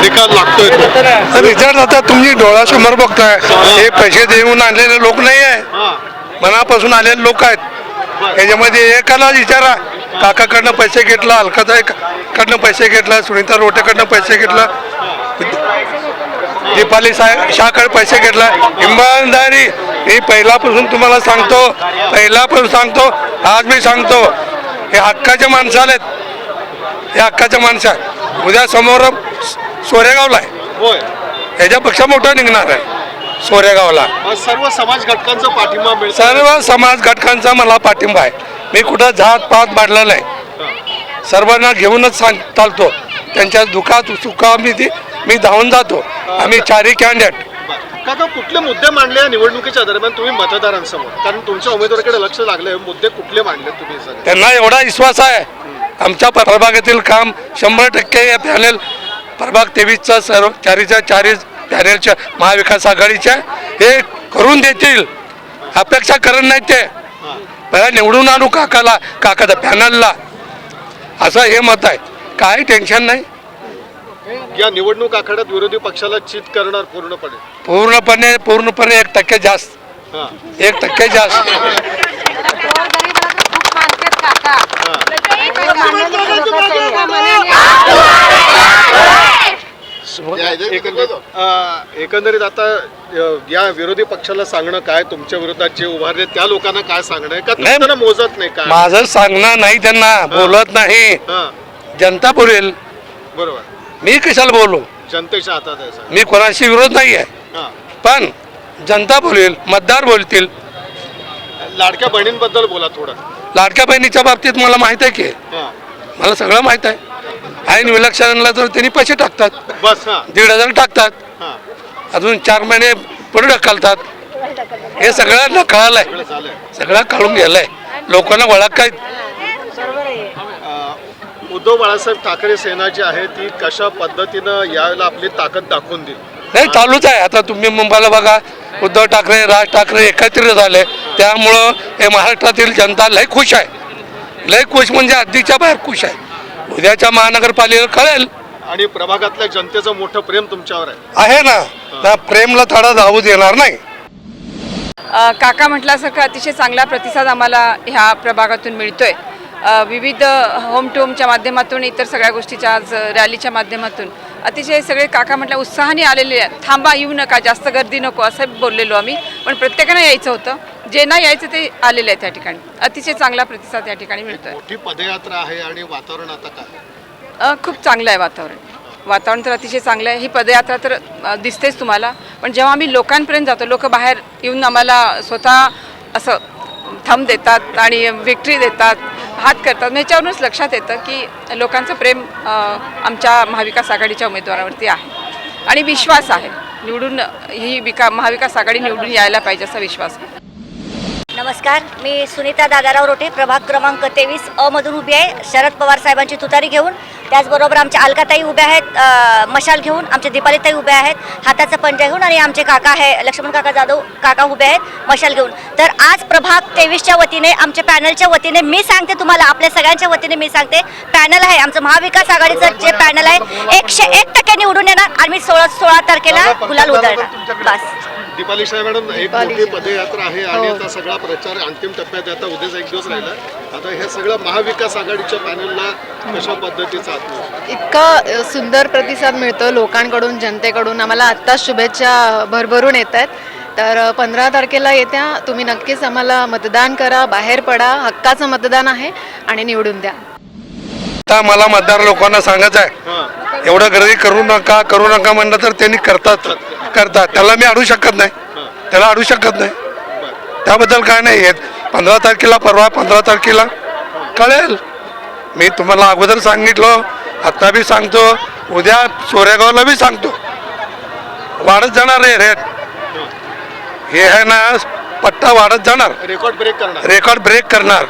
निकाल लागतोय रिझल्ट आता तुम्ही डोळ्यासमोर बघताय. हे पैसे देऊन आणलेले लोक नाही आहे, मनापासून आलेले लोक आहेत. याच्यामध्ये एकाला विचारा, काकाकडनं पैसे घेतला, अलकाताई कडनं पैसे घेतला, सुनीता रोटेकडनं पैसे घेतला, दीपाली शाहकडे पैसे घेतला. इमानदारी मी पहिल्यापासून तुम्हाला सांगतो, आज मी सांगतो, हे हक्काचे माणसं आलेत. हे हक्काच्या माणसं उद्या समोर सोरेगावला आहे, ह्याच्यापेक्षा मोठा निघणार आहे सोरेगावला. सर्व समाज घटकांचा पाठिंबा मिळतो. सर्व समाज घटकांचा मला पाठिंबा आहे. मी कुठं जात पात बांधला नाही, सर्वांना घेऊनच चालतो. त्यांच्या दुःखात सुखात मी धावून जातो. आम्ही चारही कॅन्डिडेट. काका, कुठले मुद्दे मांडले या निवडणुकीच्या दरम्यान तुम्ही मतदारांसमोर? कारण तुमच्या उमेदवाराकडे लक्ष लागले, मुद्दे कुठले मांडले तुम्ही? त्यांना एवढा विश्वास आहे, आमच्या प्रभागातील काम 100% या पॅनल प्रभाग 23चा सर्व चारी पॅनलच्या महाविकास आघाडीच्या हे करून देतील. अपेक्षा करत नाही ते. पहिला निवडून आणू काकाचा पॅनलला, असं हे मत आहे. काही टेन्शन नाही. या निवडणूक आखाड्यात विरोधी पक्षाला चित करणार पूर्णपणे 1% जास्त. 1% जास्त. एकंदरीत आता या विरोधी पक्षाला सांगणं काय, तुमच्या विरोधात जे उभारले त्या लोकांना काय सांगणं आहे का? त्यांना मोजत नाही काय? माझं सांगणं नाही, त्यांना बोलत नाही. जनता बोलेल, बरोबर. मी कशाला बोलू? जनतेच्या हातात आहे. मी कोणाशी विरोध नाही आहे, पण जनता बोलेल, मतदार बोलतील. लाडक्या बहिणींबद्दल बोला थोडं. लाडक्या बहिणीच्या बाबतीत मला माहित आहे की, मला सगळं माहित आहे. ऐन विलक्षणला तर त्यांनी पैसे टाकतात, बस 1,500 टाकतात, अजून 4 महिने पुढे ढकलतात. हे सगळं कळालंय, सगळं कळून गेलंय. लोकांना ओळख काय. उद्धव बाळासाहेब ठाकरे सेना जी आहे ती कशा पद्धतीनं यावेळेला आपली ताकद दाखवून देईल? नाही, चालूच आहे. आता तुम्ही मुंबईला बघा, उद्धव ठाकरे, राज ठाकरे एकत्रित झाले, त्यामुळं हे महाराष्ट्रातील जनता लय खुश आहे. लय खुश म्हणजे अगदीच्या बाहेर खुश आहे. उद्याच्या महानगरपालिकेला कळेल. आणि प्रभागातल्या जनतेचं मोठं प्रेम तुमच्यावर आहे ना. त्या प्रेमला तडा जाऊ देणार नाही. काका म्हटल्यासारखं अतिशय चांगला प्रतिसाद आम्हाला ह्या प्रभागातून मिळतोय. विविध होम टू होमच्या माध्यमातून, इतर सगळ्या गोष्टीच्या, आज रॅलीच्या माध्यमातून अतिशय सगळे काका म्हटल्या उत्साहाने आलेले आहेत. थांबा, येऊ नका, जास्त गर्दी नको असं बोललेलो आम्ही, पण प्रत्येकानं यायचं होतं. जे नाही यायचं ते आलेले आहेत. त्या ठिकाणी अतिशय चांगला प्रतिसाद या ठिकाणी मिळतोय. मोठी पदयात्रा आहे आणि वातावरण आता काय? खूप चांगलं आहे वातावरण तर अतिशय चांगलं आहे. ही पदयात्रा तर दिसतेच तुम्हाला, पण जेव्हा आम्ही लोकांपर्यंत जातो, लोक बाहेर येऊन आम्हाला स्वतः असं थंब देतात आणि विक्ट्री देतात, हात करतात. याच्यावरूनच लक्षात येतं की लोकांचं प्रेम आमच्या महाविकास आघाडीच्या उमेदवारावरती आहे आणि विश्वास आहे. महाविकास आघाडी निवडून यायला पाहिजे असा विश्वास आहे. नमस्कार, मी सुनीता दादाराव रोटे, प्रभाग क्रमांक 23 अ मधून उभी आहे, शरद पवार साहेबांची तुतारी घेऊन. त्याचबरोबर आमच्या अलकाताई उभ्या आहेत मशाल घेऊन, आमच्या दीपालीताई उभ्या आहेत हाताचा पंजा घेऊन, आणि आमचे काका आहे लक्ष्मण काका जाधव काका उभे आहेत मशाल घेऊन. तर आज प्रभाग 23च्या वतीने, आमच्या पॅनलच्या वतीने मी सांगते तुम्हाला, आपल्या सगळ्यांच्या वतीने मी सांगते, पॅनल आहे आमचं महाविकास आघाडीचं जे पॅनल आहे 101% निवडून येणार आणि मी 16 तारखेला गुलाल उधळणार. बस. दीपाली साहेब मॅडम, एक मोठी पदयात्रा आहे आणि आता सगळा प्रचार अंतिम टप्प्यात. आता उद्याचा एक दिवस राहिला. आता हे सगळं महाविकास आघाडीच्या पॅनलला कशा पद्धतीचा इतका सुंदर प्रतिसाद मिळतो लोकांकडून, जनतेकडून. आम्हाला आत्ताच शुभेच्छा भरभरून येत आहेत. तर 15 तारखेला येत्या तुम्ही नक्कीच आम्हाला मतदान करा, बाहेर पडा, हक्काचं मतदान आहे आणि निवडून द्या. आता मला मतदार लोकांना सांगायचं आहे, एवढं गर्दी करू नका म्हणलं तर त्यांनी करतात. त्याला मी अडू शकत नाही, त्याबद्दल काय नाही येत. 15 तारखेला, परवा 15 तारखेला कळेल. मी तुम्हाला अगोदर सांगितलं, आता बी सांगतो, उद्या सोरेगावला बी सांगतो. वाढत जाणार आहे रेट, हे आहे ना, पट्टा वाढत जाणार, रेकॉर्ड ब्रेक करणार.